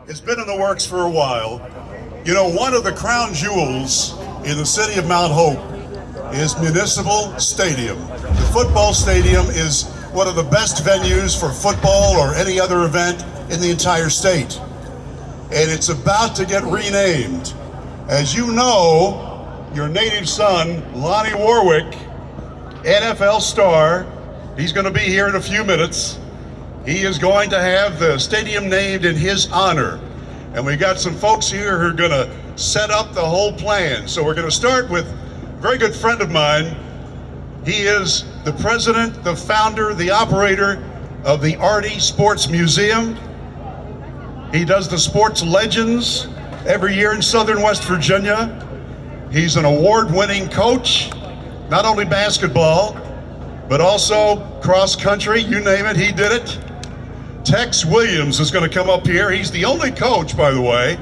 It's been in the works for a while. You know, one of the crown jewels in the city of Mount Hope is Municipal Stadium. The football stadium is one of the best venues for football or any other event in the entire state. And it's about to get renamed. As you know, your native son, Lonnie Warwick, NFL star, he's going to be here in a few minutes. He is going to have the stadium named in his honor. And we got some folks here who are going to set up the whole plan. So we're going to start with a very good friend of mine. He is the president, the founder, the operator of the Artie Sports Museum. He does the Sports Legends every year in Southern West Virginia. He's an award-winning coach, not only basketball, but also cross country, you name it, he did it. Tex Williams is going to come up here. He's the only coach, by the way,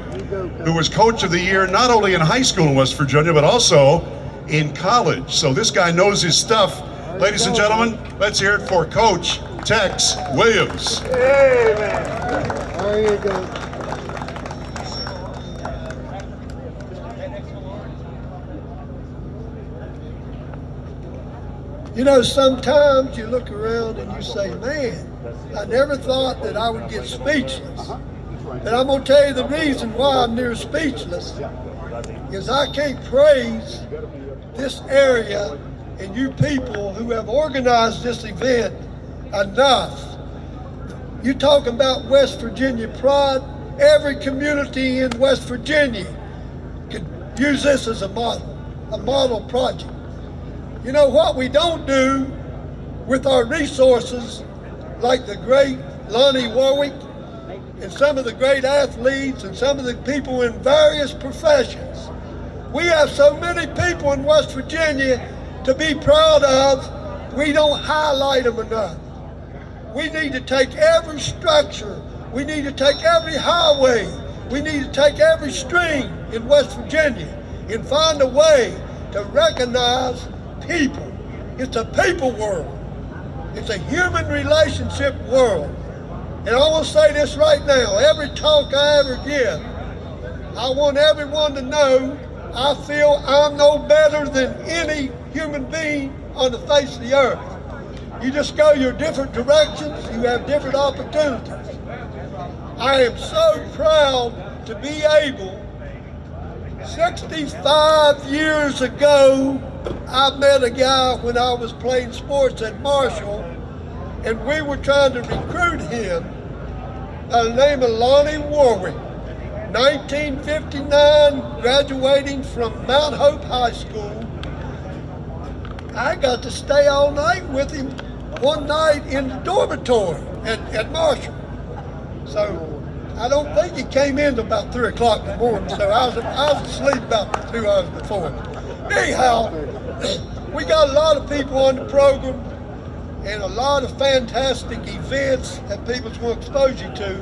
who was coach of the year not only in high school in West Virginia, but also in college. So this guy knows his stuff. Ladies and gentlemen, let's hear it for Coach Tex Williams. Hey, man. There you go. You know, sometimes you look around and you say, man, I never thought that I would get speechless. And I'm going to tell you the reason why I'm near speechless is I can't praise this area and you people who have organized this event enough. You talk about West Virginia pride, every community in West Virginia could use this as a model project. You know what we don't do with our resources, like the great Lonnie Warwick and some of the great athletes and some of the people in various professions. We have so many people in West Virginia to be proud of, we don't highlight them enough. We need to take every structure, we need to take every highway, we need to take every stream in West Virginia and find a way to recognize people. It's a people world. It's a human relationship world. And I want to say this right now, every talk I ever give, I want everyone to know I feel I'm no better than any human being on the face of the earth. You just go your different directions, you have different opportunities. I am so proud to be able, 65 years ago, I met a guy when I was playing sports at Marshall, and we were trying to recruit him by the name of Lonnie Warwick. 1959, graduating from Mount Hope High School. I got to stay all night with him one night in the dormitory at Marshall. So I don't think he came in till about 3 o'clock in the morning, so I was asleep about 2 hours before. Anyhow, we got a lot of people on the program and a lot of fantastic events that people's going to expose you to.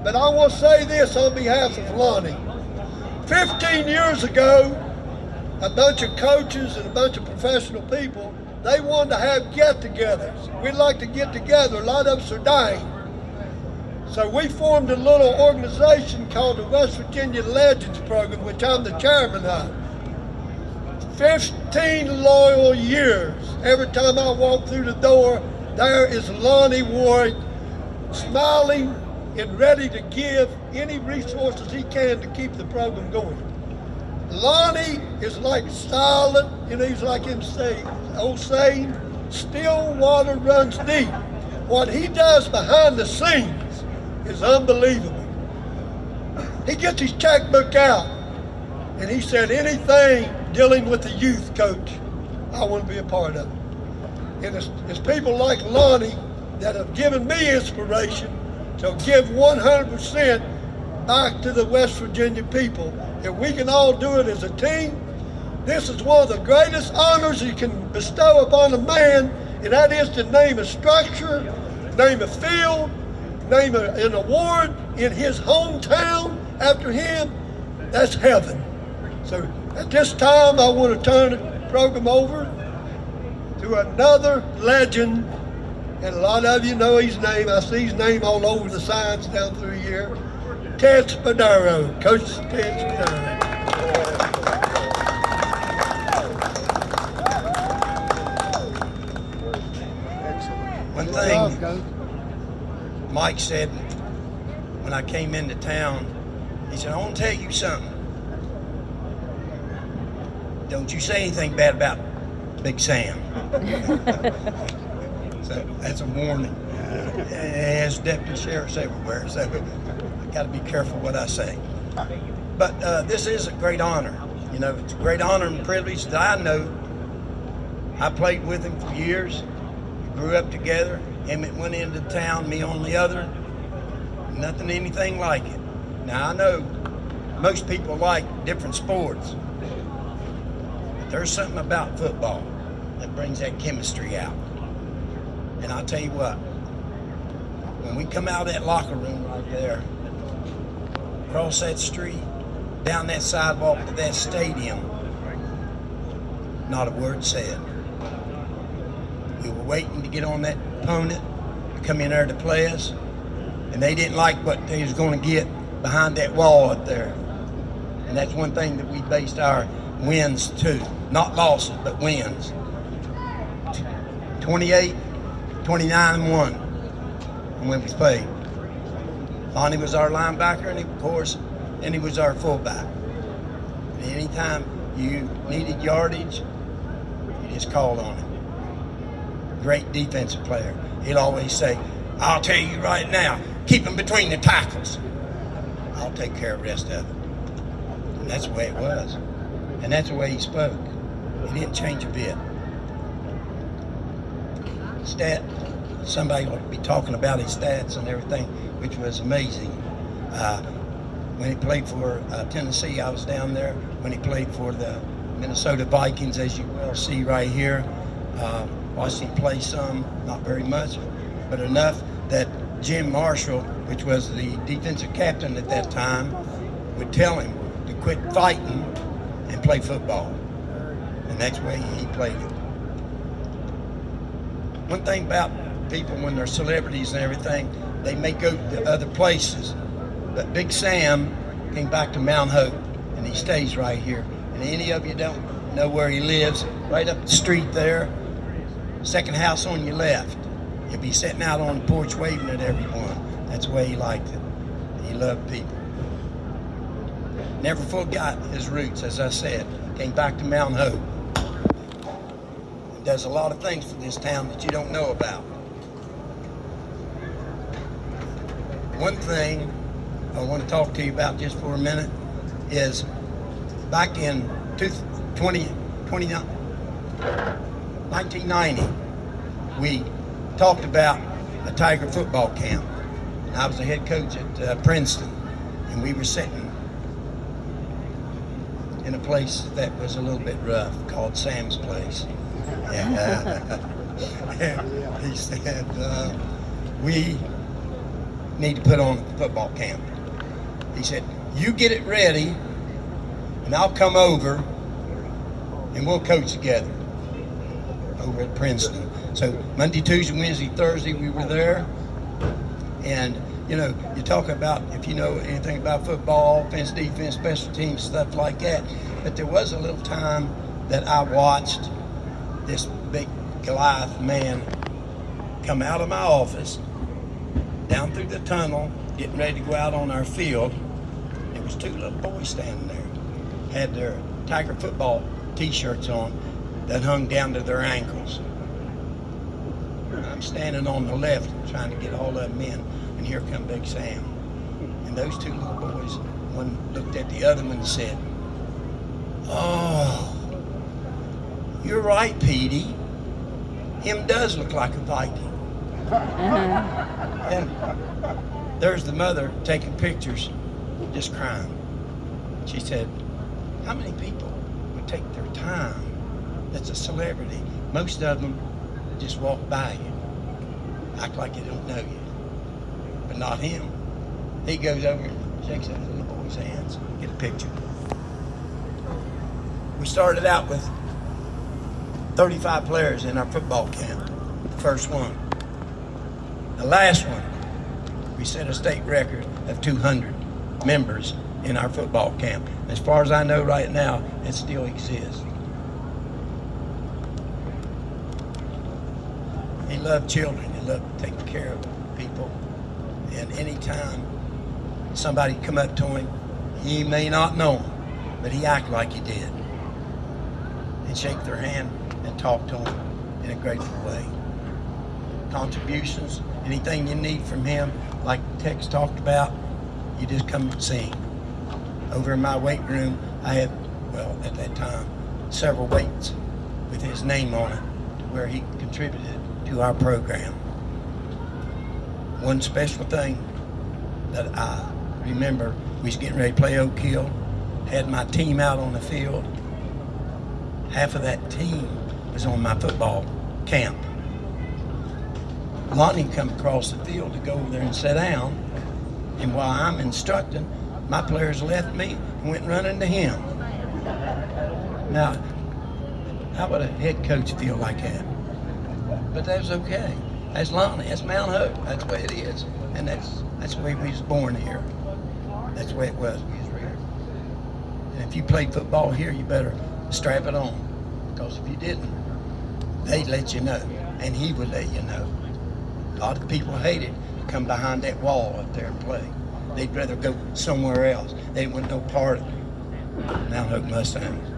But I want to say this on behalf of Lonnie. 15 years ago, a bunch of coaches and a bunch of professional people, they wanted to have get-togethers. We'd like to get together. A lot of us are dying. So we formed a little organization called the West Virginia Legends Program, which I'm the chairman of. 15 loyal years. Every time I walk through the door, there is Lonnie Warwick smiling and ready to give any resources he can to keep the program going. Lonnie is like silent, he's like him saying, old saying, still water runs deep. What he does behind the scenes is unbelievable. He gets his checkbook out and he said, anything dealing with the youth, coach, I want to be a part of it. And it's people like Lonnie that have given me inspiration to give 100% back to the West Virginia people. If we can all do it as a team, this is one of the greatest honors you can bestow upon a man, and that is to name a structure, name a field, name an award in his hometown after him. That's heaven. So at this time, I want to turn the program over to another legend, and a lot of you know his name. I see his name all over the signs down through here. Ted Spadaro, Coach Ted Spadaro. One thing Mike said when I came into town, he said, I want to tell you something. Don't you say anything bad about Big Sam. So that's a warning. There's deputy sheriffs everywhere, so I got to be careful what I say. But this is a great honor. You know, it's a great honor and privilege that I know. I played with him for years. We grew up together. Him at one end of town, me on the other. Nothing anything like it. Now I know most people like different sports. But there's something about football that brings that chemistry out. And I'll tell you what, when we come out of that locker room right there, across that street, down that sidewalk to that stadium, not a word said. We were waiting to get on that opponent to come in there to play us, and they didn't like what they was going to get behind that wall up there. And that's one thing that we based our wins to. Not losses, but wins. 28, 29-1 when we played. Lonnie was our linebacker, and of course, and he was our fullback. And anytime you needed yardage, you just called on him. Great defensive player. He'll always say, I'll tell you right now, keep him between the tackles. I'll take care of the rest of it. And that's the way it was. And that's the way he spoke. He didn't change a bit. Somebody ought to be talking about his stats and everything, which was amazing. When he played for Tennessee, I was down there. When he played for the Minnesota Vikings, as you well see right here, watched him play some, not very much, but enough that Jim Marshall, which was the defensive captain at that time, would tell him to quit fighting and play football. And that's the way he played it. One thing about people when they're celebrities and everything, they may go to other places. But Big Sam came back to Mount Hope, and he stays right here. And any of you don't know where he lives, right up the street there, second house on your left. He'll be sitting out on the porch waving at everyone. That's the way he liked it. He loved people. Never forgot his roots, as I said. Came back to Mount Hope. And does a lot of things for this town that you don't know about. One thing I want to talk to you about just for a minute is back in 1990, we talked about a Tiger football camp. And I was the head coach at Princeton, and we were sitting in a place that was a little bit rough called Sam's Place. And he said, we need to put on a football camp. He said, you get it ready, and I'll come over, and we'll coach together over at Princeton. So Monday, Tuesday, Wednesday, Thursday, we were there. And, you know, you talk about if you know anything about football, offense, defense, special teams, stuff like that. But there was a little time that I watched this big Goliath man come out of my office, down through the tunnel, getting ready to go out on our field. There was two little boys standing there, had their Tiger football t-shirts on that hung down to their ankles. I'm standing on the left trying to get all of them in, and here come Big Sam. And those two little boys, one looked at the other one and said, oh, you're right, Petey. Him does look like a Viking. And there's the mother taking pictures, just crying. She said, how many people would take their time that's a celebrity? Most of them just walk by you, act like they don't know you. But not him. He goes over and shakes that little boy's hands, get a picture. We started out with 35 players in our football camp, the first one. The last one, we set a state record of 200. members in our football camp. As far as I know right now, it still exists. He loved children. He loved taking care of people. And anytime somebody come up to him, he may not know him, but he acted like he did. And shake their hand and talk to them in a grateful way. Contributions, anything you need from him, like Tex talked about, you just come and see him. Over in my weight room, I had, well, at that time, several weights with his name on it, to where he contributed to our program. One special thing that I remember, we was getting ready to play Oak Hill, had my team out on the field. Half of that team was on my football camp. Lonnie come across the field to go over there and sit down, and while I'm instructing, my players left me and went running to him. Now, how would a head coach feel like that? But that was okay. That's Lonnie, that's Mount Hope, that's the way it is. And that's the way we was born here. That's the way it was when we was here. And if you played football here, you better strap it on. Because if you didn't, they'd let you know. And he would let you know. A lot of people hated to come behind that wall up there and play. They'd rather go somewhere else. They didn't want no part of it. Mount Hope Mustangs.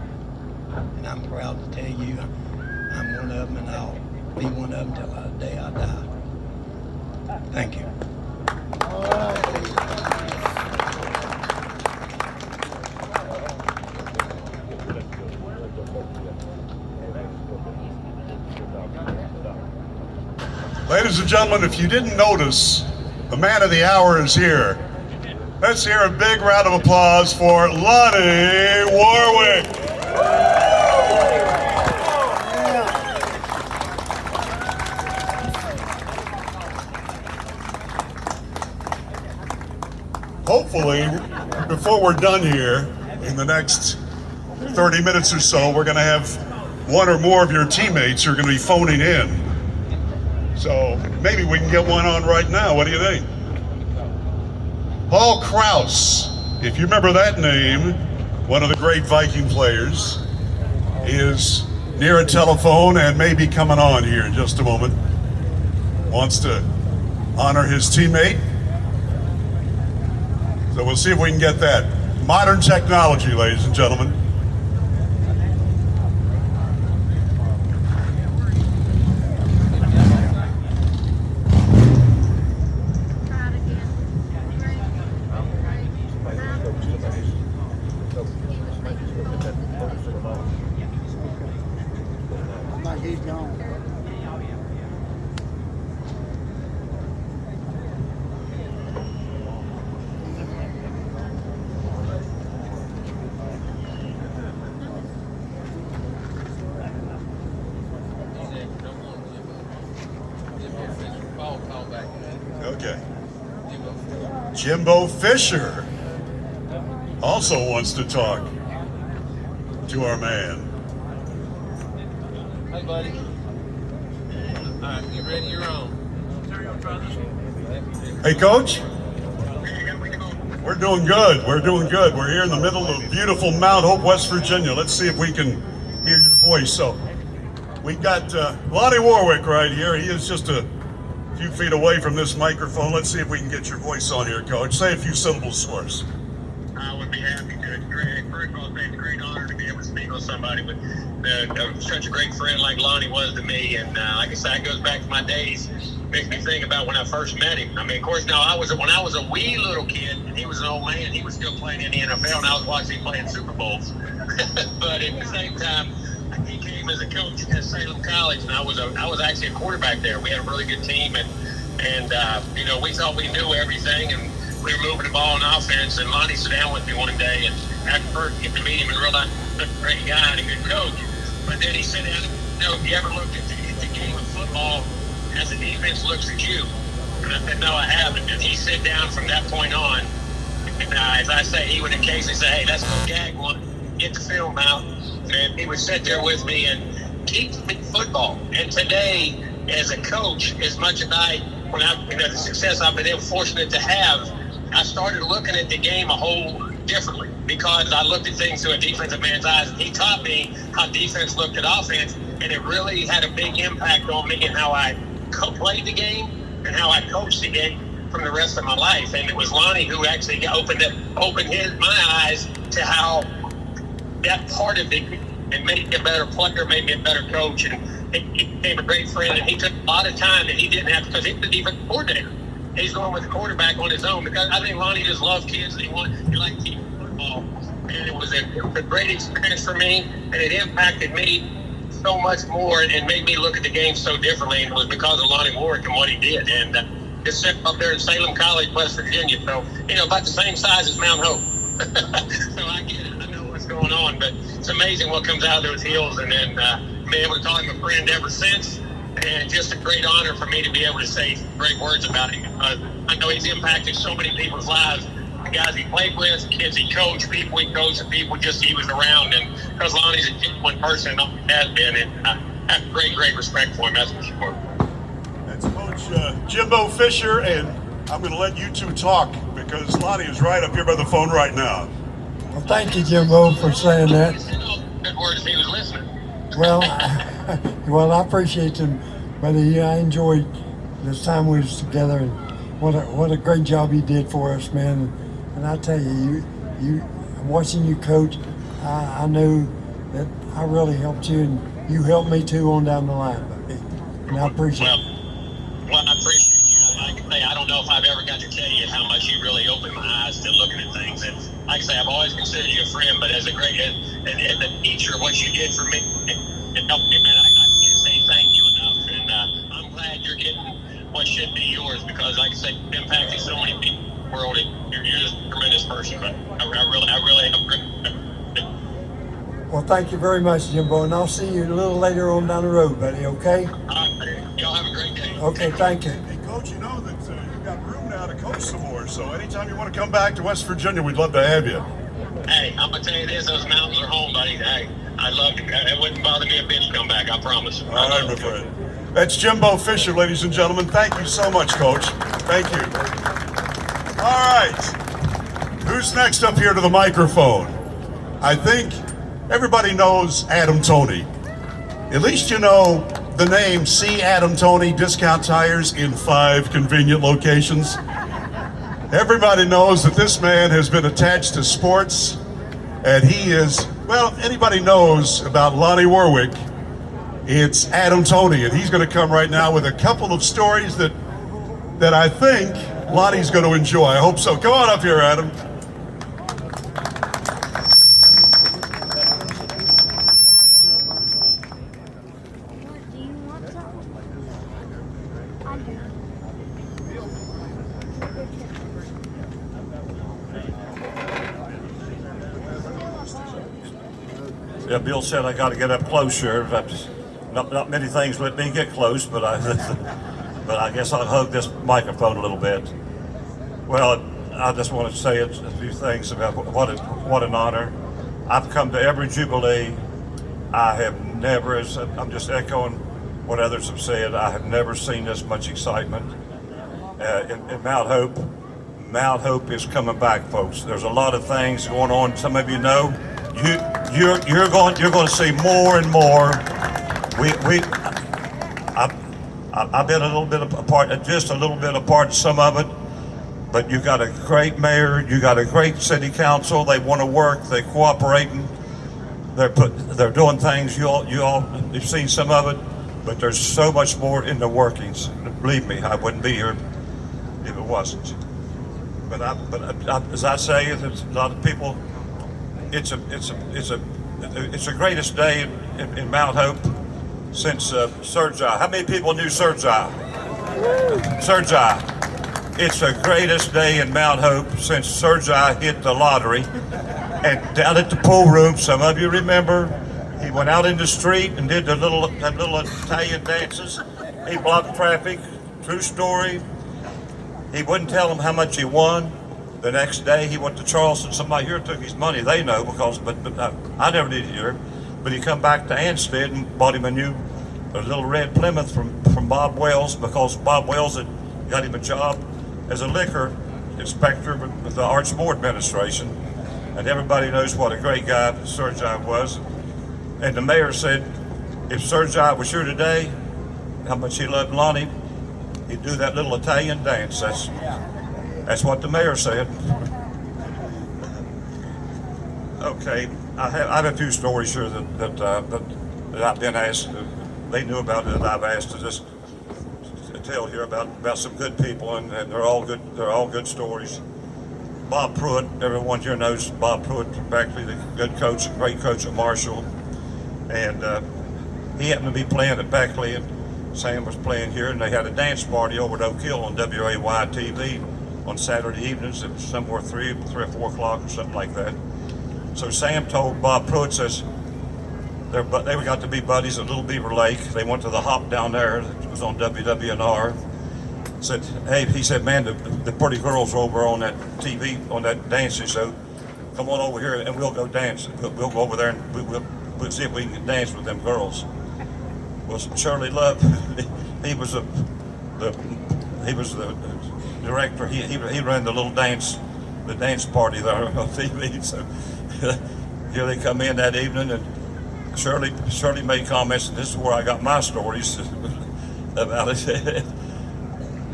And I'm proud to tell you, I'm one of them, and I'll be one of them till the day I die. Thank you. Ladies and gentlemen, if you didn't notice, the man of the hour is here. Let's hear a big round of applause for Lonnie Warwick. Hopefully, before we're done here, in the next 30 minutes or so, we're going to have one or more of your teammates who are going to be phoning in. So maybe we can get one on right now. What do you think? Paul Krause, if you remember that name, one of the great Viking players, is near a telephone and may be coming on here in just a moment. Wants to honor his teammate. So we'll see if we can get that. Modern technology, ladies and gentlemen. Okay. Jimbo Fisher also wants to talk to our man. Hey, buddy. All right, get ready, you're on. Hey, Coach. We're doing good. We're doing good. We're here in the middle of beautiful Mount Hope, West Virginia. Let's see if we can hear your voice. So we've got Lonnie Warwick right here. He is just a few feet away from this microphone. Let's see if we can get your voice on here, Coach. Say a few syllables for us. I would be happy to. It's great. First of all, it's a great honor to be able to speak with somebody with such a great friend like Lonnie was to me. And like I said, it goes back to my days. Makes me think about when I first met him. I mean, of course, now when I was a wee little kid, and he was an old man, he was still playing in the NFL, and I was watching him playing Super Bowls. But at the same time, he came as a coach at Salem College, and I was actually a quarterback there. We had a really good team, and you know, we thought we knew everything, and we were moving the ball on offense. And Lonnie sat down with me one day, and after first get to meet him and realized he's a great guy and a good coach. But then he said, you know, have you ever looked at the game of football as the defense looks at you? And I said, no, I haven't. And he sat down from that point on. And as I say, he would occasionally say, hey, let's go gag one, get the film out. And he would sit there with me and teach me football. And today, as a coach, as much as the success I've been fortunate to have, I started looking at the game a whole differently because I looked at things through a defensive man's eyes. He taught me how defense looked at offense, and it really had a big impact on me and how I played the game and how I coached the game from the rest of my life. And it was Lonnie who actually opened my eyes to how that part of it and made me a better player, made me a better coach, and he became a great friend. And he took a lot of time that he didn't have because he was the defensive coordinator. He's going with the quarterback on his own because I think Lonnie just loved kids and he liked team football. And it was a great experience for me, and it impacted me so much more and made me look at the game so differently. And it was because of Lonnie Warwick and what he did. And just sitting up there in Salem College, West Virginia, so about the same size as Mount Hope. So I get it. I know what's going on, but it's amazing what comes out of those hills. And then being able to call him a friend ever since. And just a great honor for me to be able to say great words about him. I know he's impacted so many people's lives. The guys he played with, kids he coached, people he coached, and people just he was around. And because Lonnie's a genuine person, and always has been, and I have great respect for him, that's for sure. That's Coach Jimbo Fisher, and I'm going to let you two talk because Lonnie is right up here by the phone right now. Well, thank you, Jimbo, for saying that. Good words if he was listening. Well, well, I appreciate them, buddy. I enjoyed this time we was together, and what a great job you did for us, man. And I tell you, watching you coach, I know that I really helped you, and you helped me too on down the line, buddy. And I appreciate it. Well, I appreciate you. Like I say, I don't know if I've ever got to tell you how much you really opened my eyes to looking at things. And like I say, I've always considered you a friend, but as a great and a teacher, what you did for me, it helped me, man. I can't say thank you enough, and I'm glad you're getting what should be yours because, like I said, you've impacted so many people in the world. And you're just a tremendous person, but I really have great. Well, thank you very much, Jimbo, and I'll see you a little later on down the road, buddy, okay? Y'all have a great day. Okay, thank you. Hey, Coach, you know that you've got room now to coach some more, so anytime you want to come back to West Virginia, we'd love to have you. Hey, I'm going to tell you this, those mountains are home, buddy. Hey, I love it. It wouldn't bother me a bit to come back, I promise. All right, my friend. That's Jimbo Fisher, ladies and gentlemen. Thank you so much, Coach. Thank you. All right. Who's next up here to the microphone? I think everybody knows Adam Toney. At least you know the name C. Adam Toney Discount Tires in 5 convenient locations. Everybody knows that this man has been attached to sports, and he is, well, anybody knows about Lonnie Warwick, it's Adam Toney, and he's going to come right now with a couple of stories that I think Lonnie's going to enjoy. I hope so. Come on up here, Adam. Yeah, Bill said I got to get up close here. Not many things let me get close, but I guess I'll hug this microphone a little bit. Well, I just want to say a few things about what an honor. I've come to every Jubilee. I have never, I'm just echoing what others have said, I have never seen this much excitement in Mount Hope. Mount Hope is coming back, folks. There's a lot of things going on. Some of you know. You're going to see more and more. I've been a little bit apart, just a little bit apart in some of it, but you got a great mayor, you got a great city council. They want to work, they're cooperating, they're doing things. You've seen some of it, but there's so much more in the workings. Believe me, I wouldn't be here if it wasn't. But as I say, there's a lot of people. It's the greatest day in Mount Hope since Surgeon. How many people knew Surgeon? Surgeon. It's the greatest day in Mount Hope since Surgeon hit the lottery. And down at the pool room, some of you remember, he went out in the street and did that little Italian dances. He blocked traffic. True story. He wouldn't tell them how much he won. The next day he went to Charleston. Somebody here took his money. They know because, but I never did hear. But he come back to Ansted and bought him a little red Plymouth from Bob Wells because Bob Wells had got him a job as a liquor. inspector with the Arts Board Administration, and everybody knows what a great guy Sergei was. And the mayor said, if Sergei was here today, how much he loved Lonnie, he'd do that little Italian dance. That's what the mayor said. Okay, I have a few stories here that I've been asked. They knew about it, that I've asked to just tell here about some good people, and they're all good. They're all good stories. Bob Pruitt, everyone here knows Bob Pruitt from Beckley, the good coach, great coach at Marshall, and he happened to be playing at Beckley, and Sam was playing here, and they had a dance party over at Oak Hill on WAY TV on Saturday evenings. It was somewhere 3 or 4 o'clock or something like that. So Sam told Bob Pruitt, says they got to be buddies at Little Beaver Lake. They went to the hop down there. It was on WWNR. Said, hey, he said, man, the pretty girls are over on that TV, on that dancing show. Come on over here and we'll go dance. We'll go over there and we'll see if we can dance with them girls. Well, Shirley Love, he was the director. He ran the little dance party there on TV. So here they come in that evening, and Shirley made comments, and this is where I got my stories about it.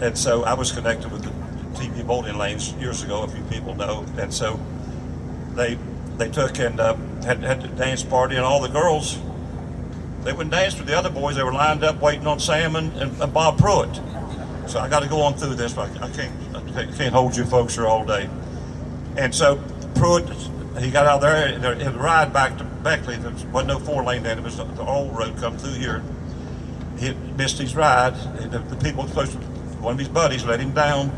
And so I was connected with the TV bowling lanes years ago, a few people know. And so they took and had the dance party, and all the girls, they wouldn't dance with the other boys. They were lined up waiting on Sam and Bob Pruitt. So I got to go on through this, but I can't hold you folks here all day. And so Pruitt, he got out there, and the ride back to Beckley, there wasn't no 4-lane then, it was the old road come through here. He missed his ride. The people were supposed to, one of his buddies let him down.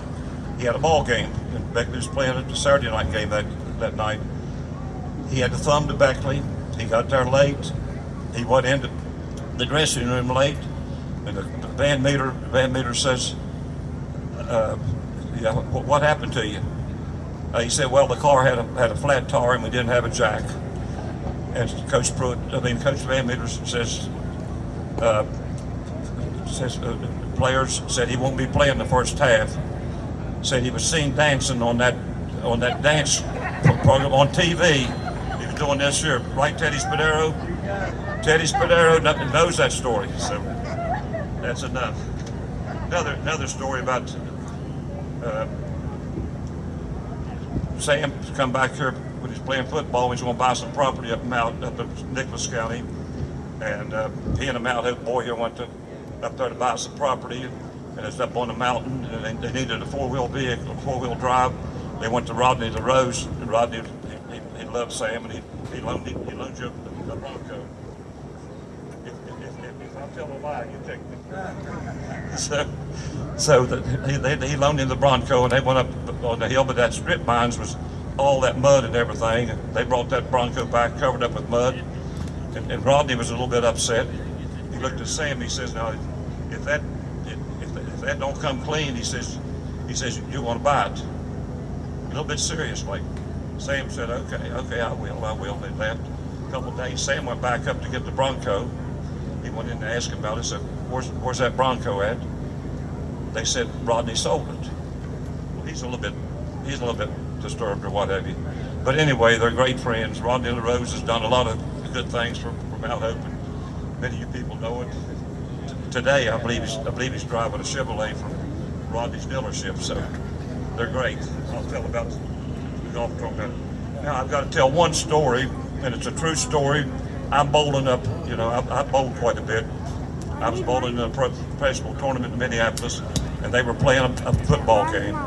He had a ball game, and Beckley was playing a Saturday night game that night. He had to thumb to Beckley. He got there late. He went into the dressing room late, and the band meter says, yeah, what happened to you? He said, well, the car had a flat tire and we didn't have a jack. And Coach Van Meter says, players said he won't be playing the first half. Said he was seen dancing on that dance program on TV. He was doing this here, right, Teddy Spadero? Teddy Spadero knows that story, so that's enough. Another story about Sam come back here when he's playing football. He's going to buy some property up in Nicholas County, and he and a Mount Hope boy here went up there to buy some property, and it's up on the mountain, and they needed a 4-wheel vehicle, 4-wheel drive. They went to Rodney LaRose, and Rodney, he loved Sam, and he loaned you a Bronco. If I tell a lie, you take me. So he loaned him the Bronco, and they went up on the hill, but that strip mines was all that mud and everything. And they brought that Bronco back, covered up with mud, and Rodney was a little bit upset. He looked at Sam. He says, "Now, if that don't come clean, he says you want to buy it." A little bit serious, like. Sam said, "Okay, I will." They left. A couple of days, Sam went back up to get the Bronco. He went in to ask him about it. Said, "Where's that Bronco at?" They said, "Rodney sold it." Well, he's a little bit disturbed or what have you. But anyway, they're great friends. Rodney LaRose has done a lot of good things for Mount Hope, and many of you people know it. Today, I believe he's driving a Chevrolet from Rodney's dealership. So they're great. I'll tell about the golf tournament. Now I've got to tell one story, and it's a true story. I'm bowling up. I bowled quite a bit. I was bowling in a professional tournament in Minneapolis, and they were playing a football game,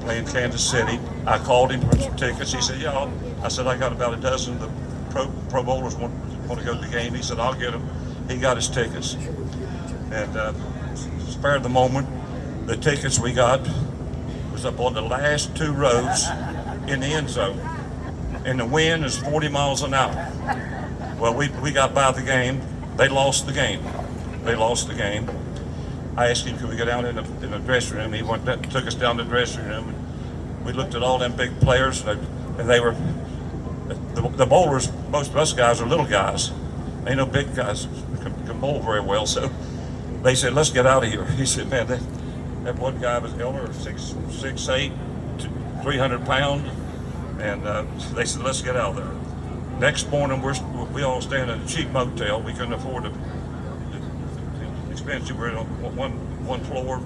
playing Kansas City. I called him for some tickets. He said, "Yeah." I said, "I got about a dozen of the pro bowlers want to go to the game." He said, "I'll get them." He got his tickets, and spare the moment, the tickets we got was up on the last 2 rows in the end zone, and the wind is 40 miles an hour. Well, we got by the game. They lost the game. I asked him, could we go down in the dressing room? He took us down to the dressing room, and we looked at all them big players, and they were the bowlers. Most of us guys are little guys. Ain't no big guys can bowl very well. So they said, "Let's get out of here." He said, "Man, that one guy was elder, 6'8", 300 pound, and they said, let's get out of there. Next morning, we all staying in a cheap motel. We couldn't afford it. Expensive. We're on one floor.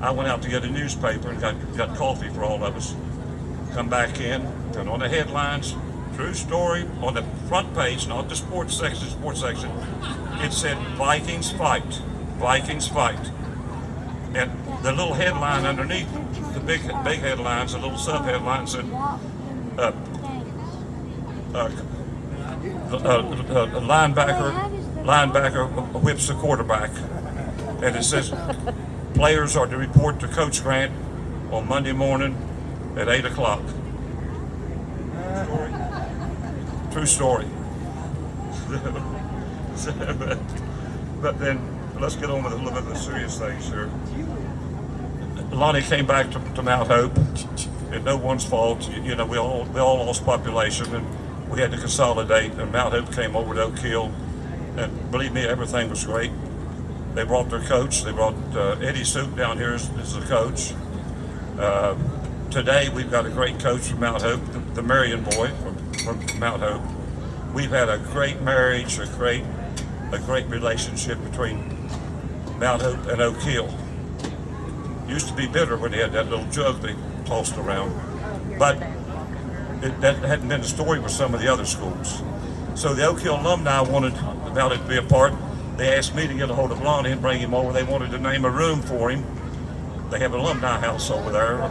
I went out to get a newspaper and got coffee for all of us. Come back in, and on the headlines, true story, on the front page, not the sports section, it said Vikings fight. Vikings fight. And the little headline underneath, the big headlines, the little sub-headline said, linebacker whips the quarterback. And it says, players are to report to Coach Grant on Monday morning at 8 o'clock. True story. But then, let's get on with a little bit of the serious things here. Lonnie came back to Mount Hope. It's no one's fault. You know, we all lost population, and we had to consolidate. And Mount Hope came over to Oak Hill, and believe me, everything was great. They brought their coach. They brought Eddie Soup down here as the coach. Today, we've got a great coach from Mount Hope, the Marion boy from Mount Hope. We've had a great marriage, a great relationship between Mount Hope and Oak Hill. Used to be bitter when they had that little jug they tossed around, but that hadn't been the story with some of the other schools. So the Oak Hill alumni wanted Mount Hope to be a part. They asked me to get a hold of Lonnie and bring him over. They wanted to name a room for him. They have an alumni house over there,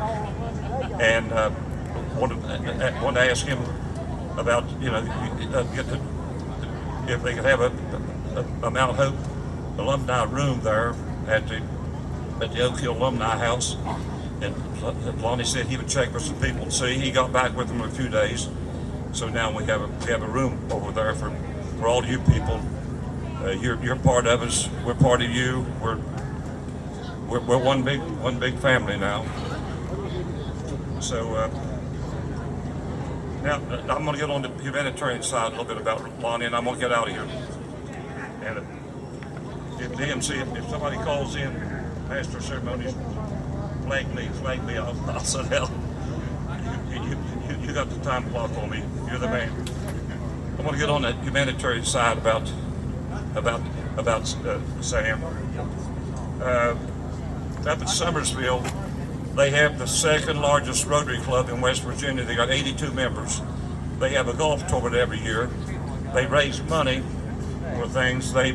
and wanted to ask him about, you know, if they could have a Mount Hope alumni room there at the Oak Hill Alumni House. And Lonnie said he would check with some people and see. He got back with them in a few days. So now we have a room over there for all you people. You're part of us. We're part of you. We're one big family now. So now I'm going to get on the humanitarian side a little bit about Lonnie, and I'm going to get out of here. And if DMC, if somebody calls in, pastor ceremonies, flag me. I'll sit down. You got the time clock on me. You're the man. I want to get on that humanitarian side about Sam. Up at Summersville, they have the second largest Rotary Club in West Virginia. They got 82 members. They have a golf tournament every year. They raise money for things. They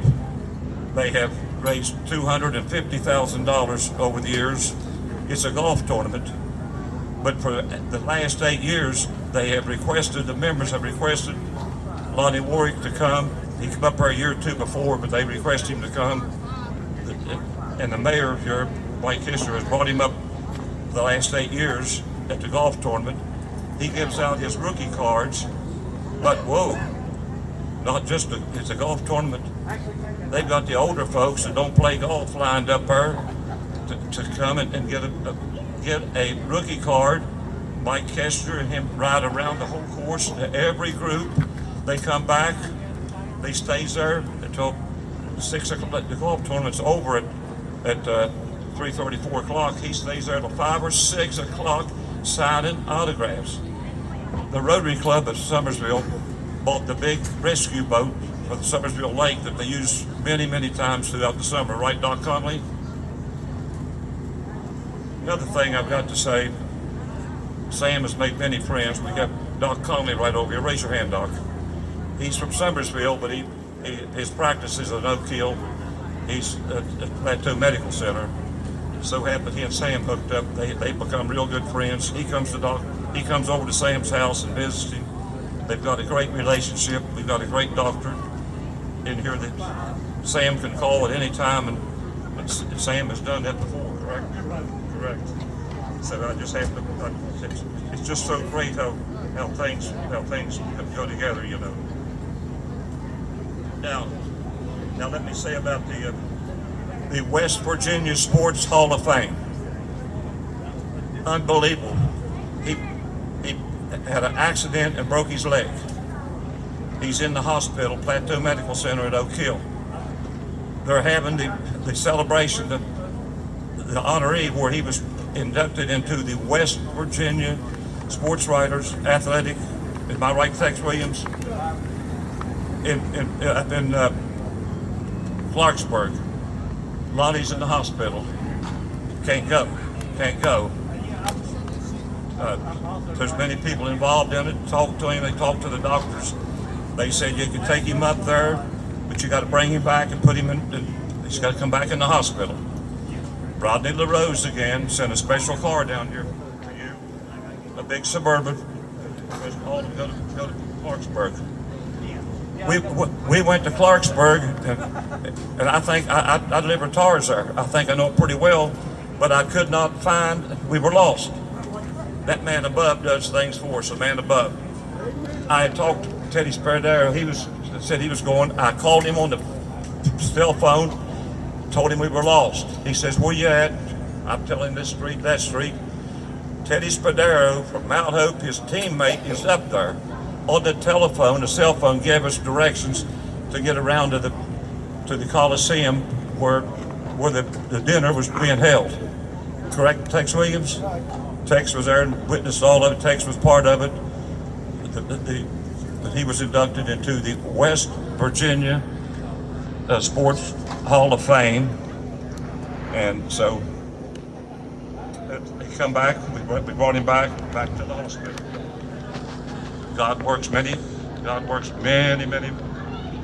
have raised $250,000 over the years. It's a golf tournament. But for the last 8 years, the members have requested Lonnie Warwick to come. He came up there a year or two before, but they requested him to come. And the mayor here, Mike Kisser, has brought him up the last 8 years at the golf tournament. He gives out his rookie cards, but whoa, not just it's a golf tournament. They've got the older folks that don't play golf lined up there to come and get a rookie card. Mike Kester and him ride around the whole course to every group. They come back. They stays there until 6 o'clock. The golf tournament's over at 3:30, 4 o'clock. He stays there till 5 or 6 o'clock signing autographs. The Rotary Club at Summersville bought the big rescue boat for the Summersville Lake that they use many times throughout the summer. Right, Doc Conley? Another thing I've got to say, Sam has made many friends. We got Doc Conley right over here. Raise your hand, Doc. He's from Summersville, but his practice is at Oak Hill. He's at Plateau Medical Center. So happened he and Sam hooked up. They become real good friends. He comes over to Sam's house and visits him. They've got a great relationship. We've got a great doctor in here that Sam can call at any time, and Sam has done that before, correct? Correct. So I just have to. It's just so great how things go together, you know. Now let me say about the West Virginia Sports Hall of Fame. Unbelievable. He had an accident and broke his leg. He's in the hospital, Plateau Medical Center at Oak Hill. They're having the celebration, the honoree where he was inducted into the West Virginia sports writers, athletic. Am I right, Tex Williams? In Clarksburg. Lonnie's in the hospital. Can't go. There's many people involved in it. Talked to him. They talked to the doctors. They said you can take him up there, but you got to bring him back and put him in. He's got to come back in the hospital. Rodney LaRose again sent a special car down here for you, a big Suburban. It was called to go to Clarksburg. We went to Clarksburg, and I think I live in Tars there. I think I know it pretty well, but I could not find. We were lost. That man above does things for us. The man above. I had talked to Teddy Spadaro. He said he was going. I called him on the cell phone. Told him we were lost. He says, "Where you at?" I'm telling this street, that street. Teddy Spadaro from Mount Hope, his teammate, is up there on the telephone. The cell phone gave us directions to get around to the Coliseum where the dinner was being held. Correct, Tex Williams? Tex was there and witnessed all of it. Tex was part of it. He was inducted into the West Virginia Sports Hall of Fame, and so he come back. We brought him back to the hospital. God works many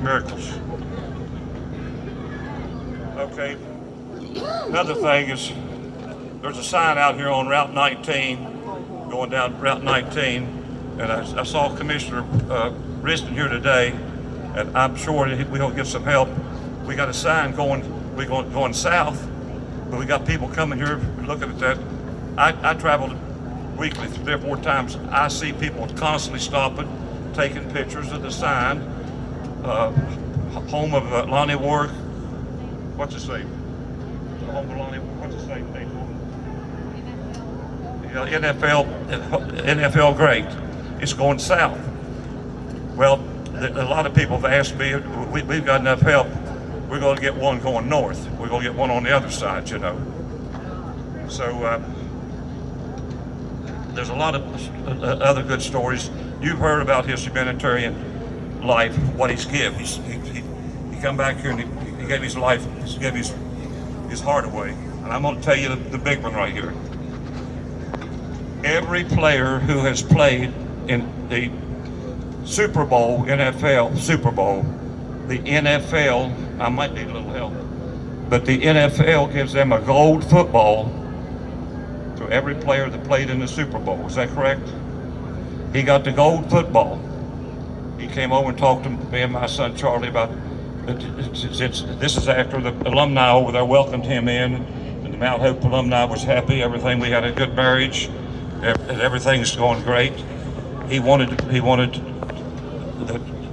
miracles. Okay. Another thing is, there's a sign out here on Route 19, going down Route 19, and I saw Commissioner Riston here today, and I'm sure we'll get some help. We got a sign going south, but we got people coming here looking at that. I travel weekly 3 or 4 times. I see people constantly stopping, taking pictures of the sign. Home of Lonnie Warwick. What's his name? Home of Lonnie. What's his name? NFL great. It's going south. Well, a lot of people have asked me. We've got enough help. We're going to get one going north. We're going to get one on the other side, you know. So there's a lot of other good stories. You've heard about his humanitarian life, what he's given. He come back here and he gave his life, he gave his heart away. And I'm going to tell you the big one right here. Every player who has played in the Super Bowl, NFL Super Bowl, the NFL, I might need a little help, but the NFL gives them a gold football to every player that played in the Super Bowl. Is that correct? He got the gold football. He came over and talked to me and my son Charlie about this is after the alumni over there welcomed him in, and the Mount Hope alumni was happy. Everything, we had a good marriage. Everything's going great. He wanted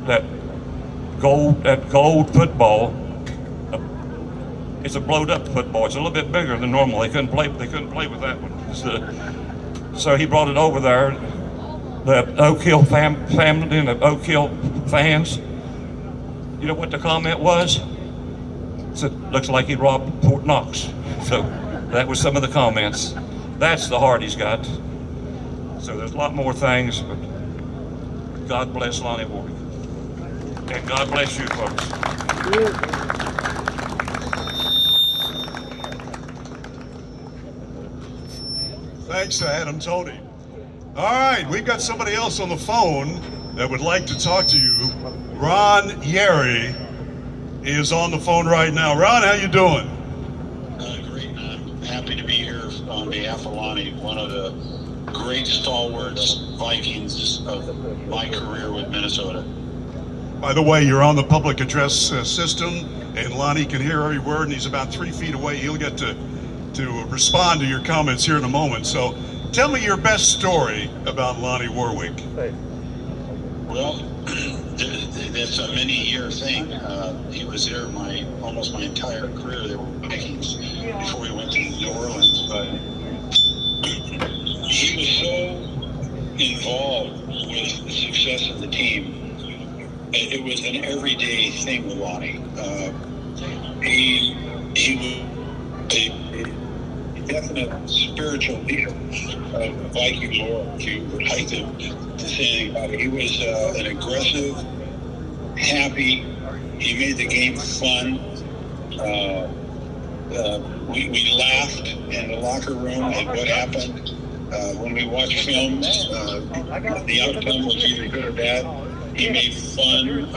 that gold football. It's a blowed up football. It's a little bit bigger than normal. They couldn't play with that one. So he brought it over there. The Oak Hill family and the Oak Hill fans. You know what the comment was? It said, looks like he robbed Fort Knox. So that was some of the comments. That's the heart he's got. So there's a lot more things, but God bless Lonnie Warwick. And God bless you folks. Thanks to Adam Tony. All right, we've got somebody else on the phone that would like to talk to you. Ron Yeri is on the phone right now. Ron, how you doing? Great. I'm happy to be here on behalf of Lonnie, one of the great stalwarts Vikings of my career with Minnesota. By the way, you're on the public address system, and Lonnie can hear every word, and he's about 3 feet away. He'll get to respond to your comments here in a moment. So tell me your best story about Lonnie Warwick. Well, that's a many-year thing. He was there almost my entire career. They were Vikings before we went to New Orleans, but he was so involved with the success of the team. It was an everyday thing with Lonnie. He definite spiritual leader of Viking lore, if you would like to say anything about it. He was an aggressive, happy. He made the game fun. We laughed in the locker room at what happened. When we watched films, the outcome was either good or bad. He made fun of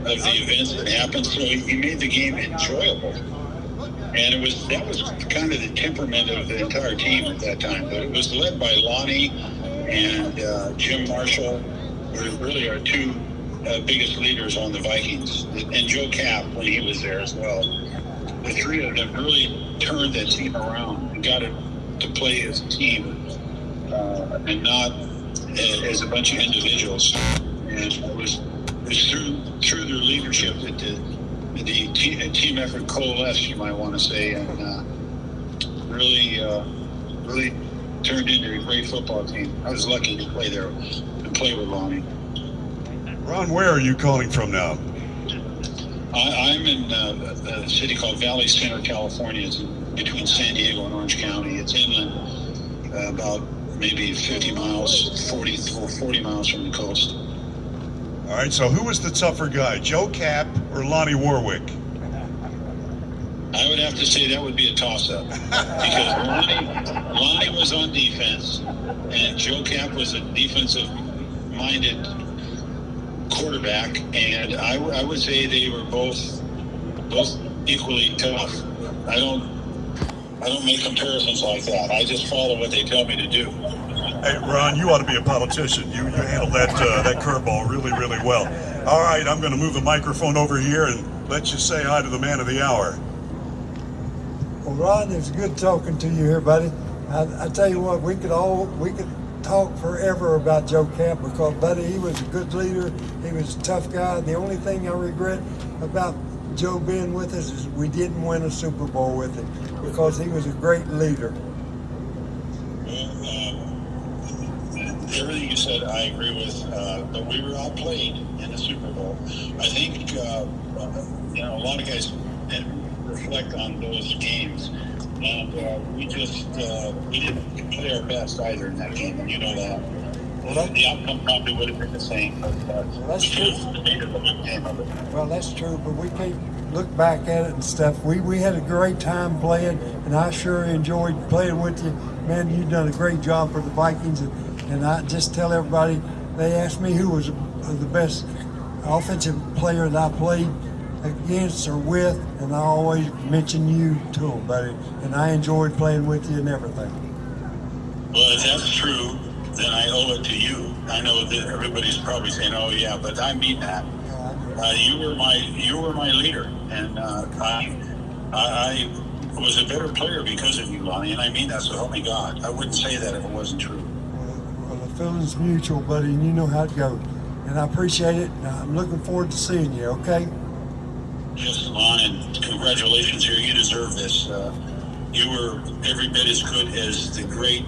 the events that happened, so he made the game enjoyable. And that was kind of the temperament of the entire team at that time. But it was led by Lonnie and Jim Marshall, were really our two biggest leaders on the Vikings, and Joe Cap when he was there as well. The three of them really turned that team around and got it to play as a team and not as a bunch of individuals. And it was through their leadership that the team effort coalesced, you might want to say, and really turned into a great football team. I was lucky to play there and play with Lonnie. Ron, where are you calling from now? I'm in a city called Valley Center, California. It's between San Diego and Orange County. It's inland, about maybe 50 miles, 40 miles from the coast. All right, so who was the tougher guy, Joe Cap or Lonnie Warwick? I would have to say that would be a toss-up because Lonnie was on defense and Joe Cap was a defensive-minded quarterback, and I would say they were both equally tough. I don't make comparisons like that. I just follow what they tell me to do. Hey, Ron, you ought to be a politician. You handled that curveball really, really well. All right, I'm going to move the microphone over here and let you say hi to the man of the hour. Well, Ron, it's good talking to you here, buddy. I tell you what, we could talk forever about Joe Cap because, buddy, he was a good leader. He was a tough guy. The only thing I regret about Joe being with us is we didn't win a Super Bowl with him because he was a great leader. Everything you said, I agree with. But we were outplayed in the Super Bowl. I think a lot of guys reflect on those games, and we didn't play our best either in that game, and you know that. Well, the outcome probably would have been the same, but that's true. Made a good game of it. Well, that's true, but we can't look back at it and stuff. We had a great time playing, and I sure enjoyed playing with you. Man, you've done a great job for the Vikings, and I just tell everybody, they asked me who was the best offensive player that I played against or with, and I always mention you to them, buddy. And I enjoyed playing with you and everything. Well, if that's true, then I owe it to you. I know that everybody's probably saying, "Oh yeah," but I mean that. You were my leader, and I was a better player because of you, Lonnie, and I mean that. So help me God. I wouldn't say that if it wasn't true. Well, the feeling's mutual, buddy, and you know how it goes. And I appreciate it. And I'm looking forward to seeing you. Okay. Yes, Lon, and congratulations here. You deserve this. You were every bit as good as the great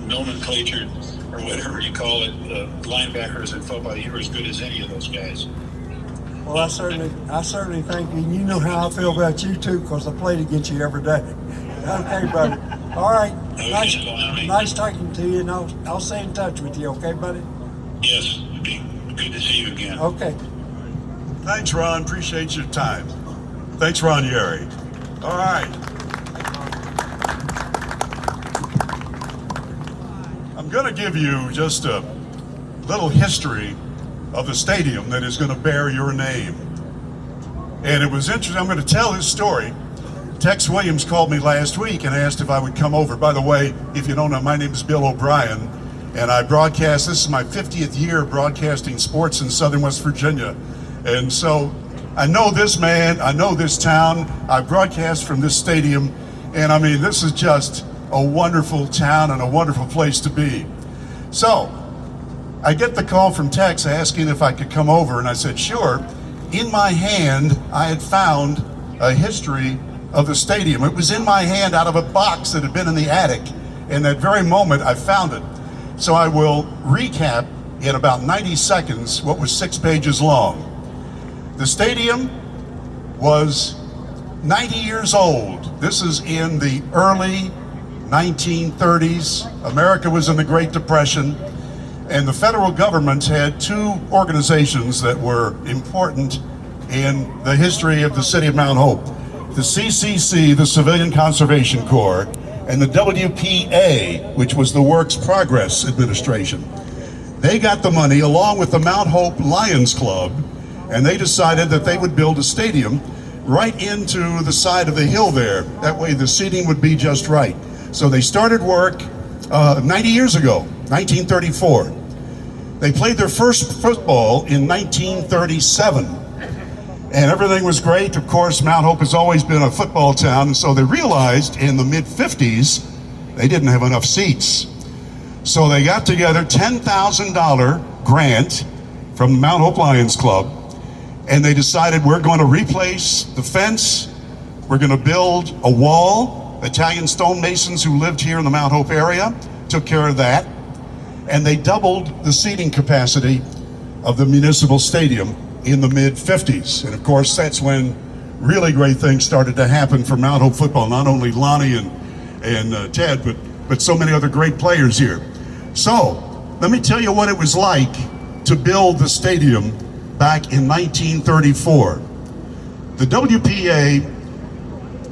nomenclature, or whatever you call it, linebackers in football. You were as good as any of those guys. Well, I certainly thank you. And you know how I feel about you, too, because I played against you every day. Okay, buddy. All right. Nice talking to you, and I'll stay in touch with you. Okay, buddy? Yes. It'd be good to see you again. Okay. Thanks, Ron. Appreciate your time. Thanks, Ron Yeri. All right. I'm going to give you just a little history of the stadium that is going to bear your name. And it was interesting. I'm going to tell his story. Tex Williams called me last week and asked if I would come over. By the way, if you don't know, my name is Bill O'Brien, and I broadcast. This is my 50th year broadcasting sports in Southern West Virginia. And so I know this man, I know this town, I broadcast from this stadium, and I mean, this is just a wonderful town and a wonderful place to be. So I get the call from Tex asking if I could come over, and I said, sure. In my hand, I had found a history of the stadium. It was in my hand out of a box that had been in the attic. In that very moment, I found it. So I will recap in about 90 seconds what was 6 pages long. The stadium was 90 years old. This is in the early 1930s. America was in the Great Depression, and the federal government had two organizations that were important in the history of the city of Mount Hope. The CCC, the Civilian Conservation Corps, and the WPA, which was the Works Progress Administration. They got the money along with the Mount Hope Lions Club, and they decided that they would build a stadium right into the side of the hill there. That way the seating would be just right. So they started work 90 years ago, 1934. They played their first football in 1937. And everything was great. Of course, Mount Hope has always been a football town, and so they realized in the mid-50s they didn't have enough seats. So they got together $10,000 grant from the Mount Hope Lions Club, and they decided we're going to replace the fence, we're going to build a wall. Italian stonemasons who lived here in the Mount Hope area took care of that, and they doubled the seating capacity of the municipal stadium in the mid-50s. And of course, that's when really great things started to happen for Mount Hope football, not only Lonnie and Ted, but so many other great players here. So, let me tell you what it was like to build the stadium back in 1934. The WPA,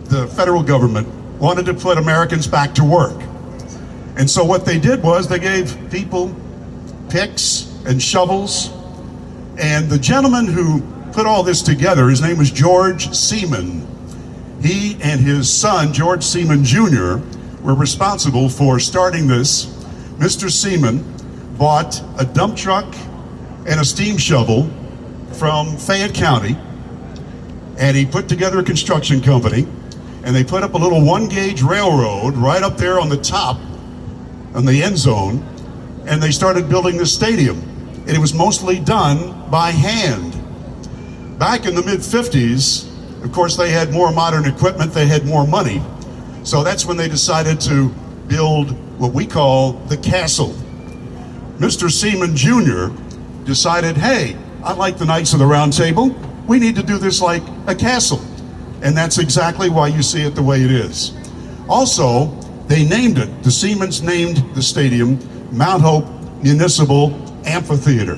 the federal government, wanted to put Americans back to work. And so what they did was they gave people picks and shovels. And the gentleman who put all this together, his name was George Seaman. He and his son, George Seaman Jr., were responsible for starting this. Mr. Seaman bought a dump truck and a steam shovel from Fayette County, and he put together a construction company, and they put up a little one-gauge railroad right up there on the top, on the end zone, and they started building this stadium. And it was mostly done by hand. Back in the mid-50s, of course, they had more modern equipment, they had more money. So that's when they decided to build what we call the castle. Mr. Seaman Jr. decided, hey, I like the Knights of the Round Table. We need to do this like a castle. And that's exactly why you see it the way it is. Also, they named it, the Seamans named the stadium Mount Hope Municipal Amphitheater.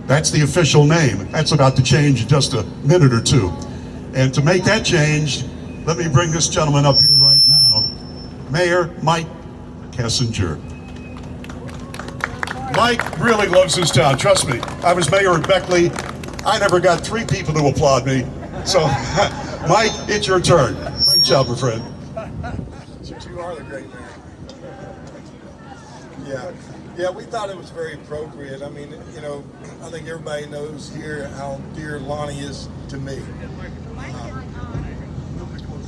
That's the official name. That's about to change in just a minute or two. And to make that change, let me bring this gentleman up here right now, Mayor Mike Kessinger. Mike really loves his town, trust me. I was mayor of Beckley. I never got 3 people to applaud me. So, Mike, it's your turn. Great job, my friend. You are the great man. Yeah, we thought it was very appropriate. I mean, you know, I think everybody knows here how dear Lonnie is to me.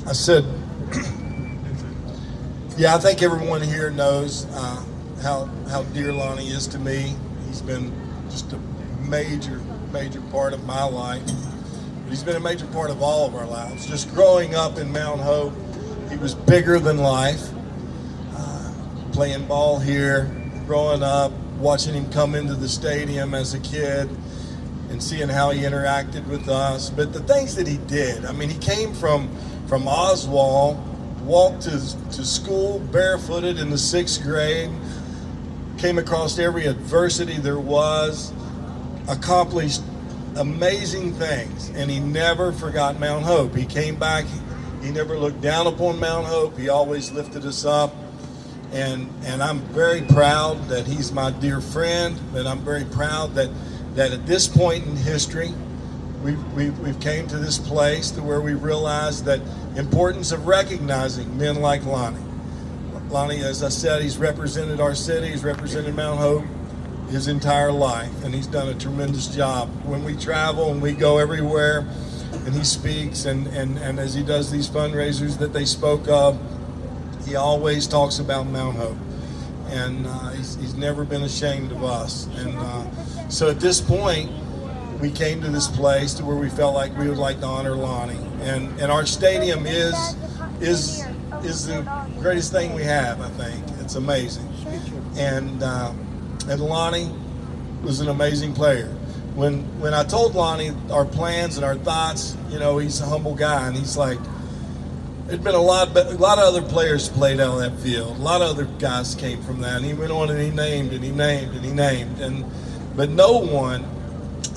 I said, yeah, I think everyone here knows how dear Lonnie is to me. He's been just a major part of my life. But he's been a major part of all of our lives. Just growing up in Mount Hope, he was bigger than life. Playing ball here, growing up, watching him come into the stadium as a kid and seeing how he interacted with us. But the things that he did, I mean, he came from Oswald, walked to school barefooted in the 6th grade, came across every adversity there was, accomplished amazing things, and he never forgot Mount Hope. He came back, he never looked down upon Mount Hope, he always lifted us up. And I'm very proud that he's my dear friend, and I'm very proud that at this point in history, we've came to this place to where we realize that importance of recognizing men like Lonnie. Lonnie, as I said, he's represented our city, he's represented Mount Hope his entire life, and he's done a tremendous job. When we travel and we go everywhere, and he speaks, and as he does these fundraisers that they spoke of, he always talks about Mount Hope, and he's never been ashamed of us. And so at this point, we came to this place to where we felt like we would like to honor Lonnie, and our stadium is the greatest thing we have. I think it's amazing, and Lonnie was an amazing player. When I told Lonnie our plans and our thoughts, you know, he's a humble guy, and he's like, there'd been a lot of other players played out on that field. A lot of other guys came from that, and he went on and he named and he named and he named, but no one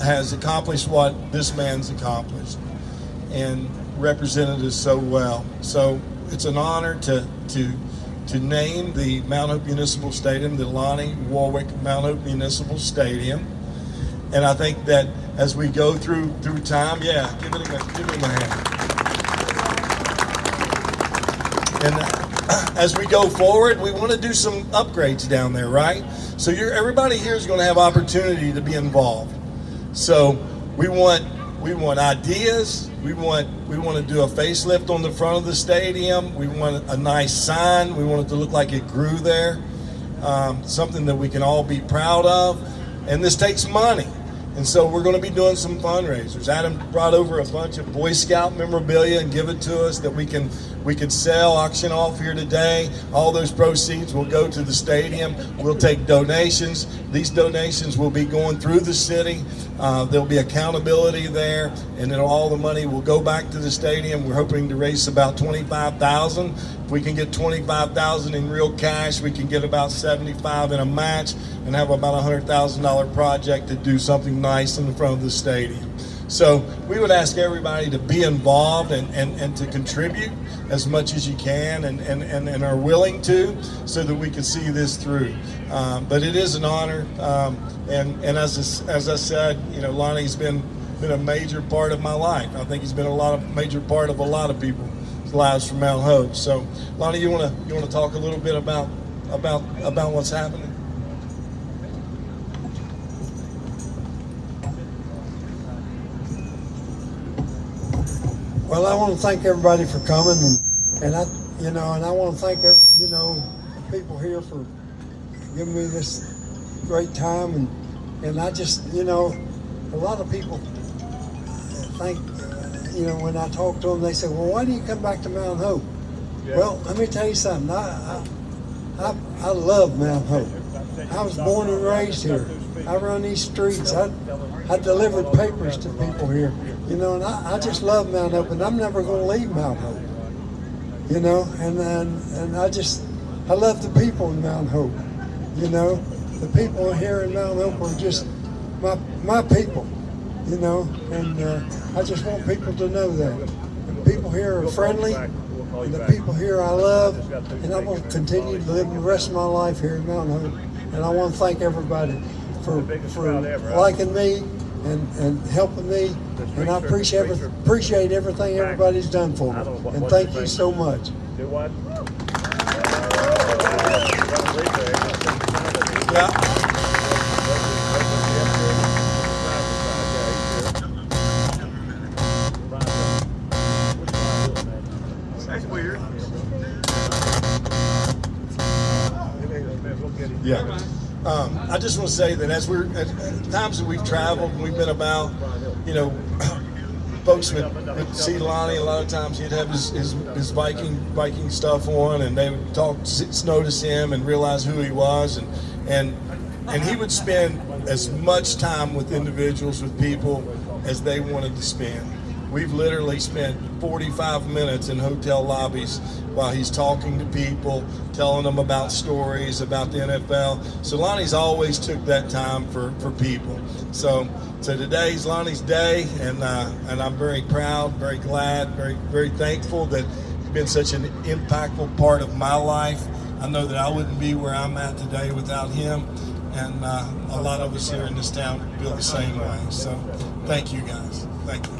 has accomplished what this man's accomplished and represented us so well. So it's an honor to name the Mount Hope Municipal Stadium the Lonnie Warwick Mount Hope Municipal Stadium. And I think that as we go through time, yeah, give him a hand. And as we go forward, we want to do some upgrades down there, right? So everybody here is going to have opportunity to be involved. So we want ideas. We want to do a facelift on the front of the stadium. We want a nice sign. We want it to look like it grew there. Something that we can all be proud of. And this takes money. And so we're going to be doing some fundraisers. Adam brought over a bunch of Boy Scout memorabilia and give it to us that we can sell, auction off here today. All those proceeds will go to the stadium. We'll take donations. These donations will be going through the city. There'll be accountability there, and then all the money will go back to the stadium. We're hoping to raise about $25,000. If we can get $25,000 in real cash, we can get about $75,000 in a match and have about a $100,000 project to do something nice in the front of the stadium. So we would ask everybody to be involved and to contribute as much as you can and are willing to, so that we can see this through. But it is an honor, and as I said, Lonnie's been a major part of my life. I think he's been a major part of a lot of people's lives from Mount Hope. So Lonnie, you want to talk a little bit about what's happening? Well, I want to thank everybody for coming, and I want to thank the people here for giving me this great time, and I just, a lot of people think, when I talk to them, they say, well, why do you come back to Mount Hope? Yeah. Well, let me tell you something. I love Mount Hope. I was born and raised here. I run these streets. I delivered papers to people here. And I just love Mount Hope, and I'm never going to leave Mount Hope. And I love the people in Mount Hope. The people here in Mount Hope are just my people. And I just want people to know that. The people here are friendly, and the people here I love, and I want to continue to live the rest of my life here in Mount Hope. And I want to thank everybody for liking me and helping me, and I appreciate everything everybody's done for me. And thank you so much. Yeah. That's weird. Yeah. I just want to say that at times that we've traveled and we've been about, folks would see Lonnie. A lot of times he'd have his Viking stuff on, and they would notice him and realize who he was, and he would spend as much time with individuals, with people, as they wanted to spend. We've literally spent 45 minutes in hotel lobbies while he's talking to people, telling them about stories, about the NFL. So Lonnie's always took that time for people. So today's Lonnie's day, and I'm very proud, very glad, very, very thankful that he's been such an impactful part of my life. I know that I wouldn't be where I'm at today without him, and a lot of us here in this town feel the same way. So thank you guys. Thank you.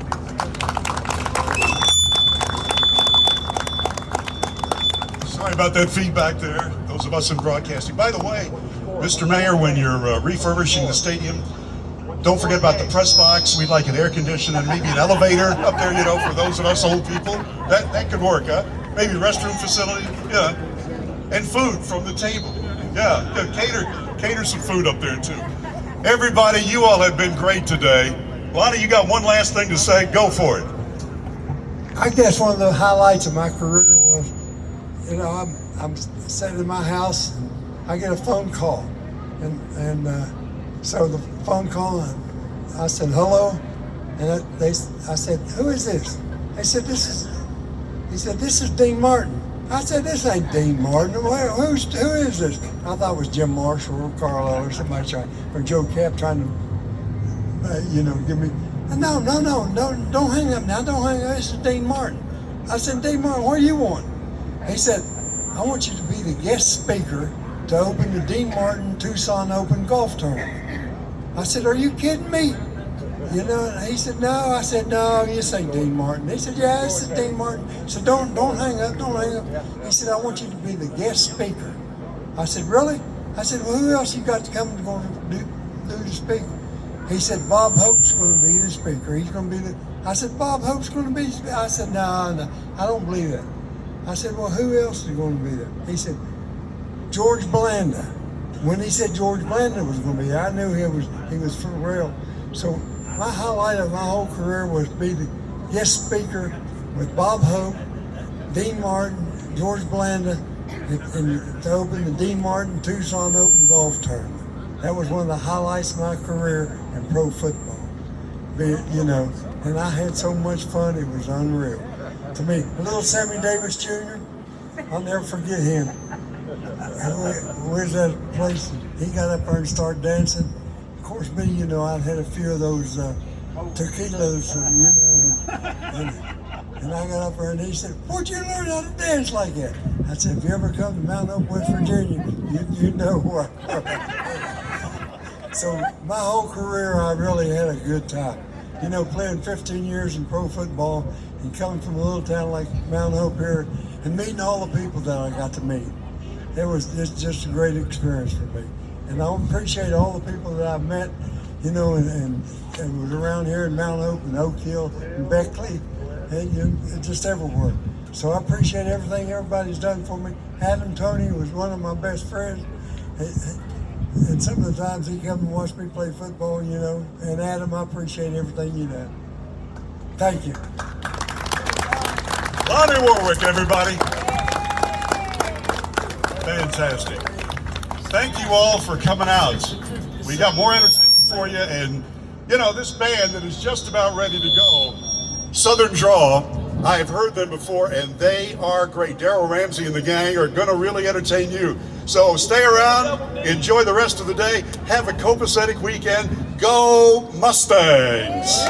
Sorry about that feedback there, those of us in broadcasting. By the way, Mr. Mayor, when you're refurbishing the stadium, don't forget about the press box. We'd like an air conditioner and maybe an elevator up there, for those of us old people. That could work, huh? Maybe restroom facility, yeah. And food from the table. Yeah, cater some food up there too. Everybody, you all have been great today. Lonnie, you got one last thing to say? Go for it. I guess one of the highlights of my career was, I'm sitting in my house, and I get a phone call, and so the phone call, I said hello, and I said, who is this? They said, this He said, this is Dean Martin. I said, this ain't Dean Martin. Who is this? I thought it was Jim Marshall or Carlisle or somebody or Joe Cap trying to, give me. No, don't hang up now. Don't hang up. This is Dean Martin. I said, Dean Martin, what do you want? He said, I want you to be the guest speaker to open the Dean Martin Tucson Open golf tournament. I said, are you kidding me? He said, no. I said, no, this ain't Dean Martin. He said, yeah, this is Dean Martin. So don't hang up, don't hang up. He said, I want you to be the guest speaker. I said, really? I said, well, who else you got to come to do the speaker? He said, Bob Hope's going to be the speaker. He's going to be I said, Bob Hope's going to be the speaker. I said, no, I don't believe that. I said, well, who else is going to be there? He said, George Blanda. When he said George Blanda was going to be there, I knew he was for real. So my highlight of my whole career was to be the guest speaker with Bob Hope, Dean Martin, George Blanda, and to open the Dean Martin Tucson Open Golf Tournament. That was one of the highlights of my career in pro football. And I had so much fun, it was unreal. To me, little Sammy Davis Jr., I'll never forget him. Where's that place? He got up there and started dancing. Of course, me, I'd had a few of those tequilas, and I got up there and he said, where'd you learn how to dance like that? I said, if you ever come to Mount Hope, West Virginia, you know where. So my whole career, I really had a good time. Playing 15 years in pro football and coming from a little town like Mount Hope here and meeting all the people that I got to meet. It's just a great experience for me. And I appreciate all the people that I've met, and was around here in Mount Hope and Oak Hill and Beckley and just everywhere. So I appreciate everything everybody's done for me. Adam Tony was one of my best friends. And some of the times he come and watch me play football, And Adam, I appreciate everything you do. Thank you. Lonnie Warwick, everybody. Fantastic. Thank you all for coming out. We got more entertainment for you, and this band that is just about ready to go, Southern Draw, I have heard them before, and they are great. Daryl Ramsey and the gang are going to really entertain you. So stay around, enjoy the rest of the day, have a copacetic weekend. Go Mustangs!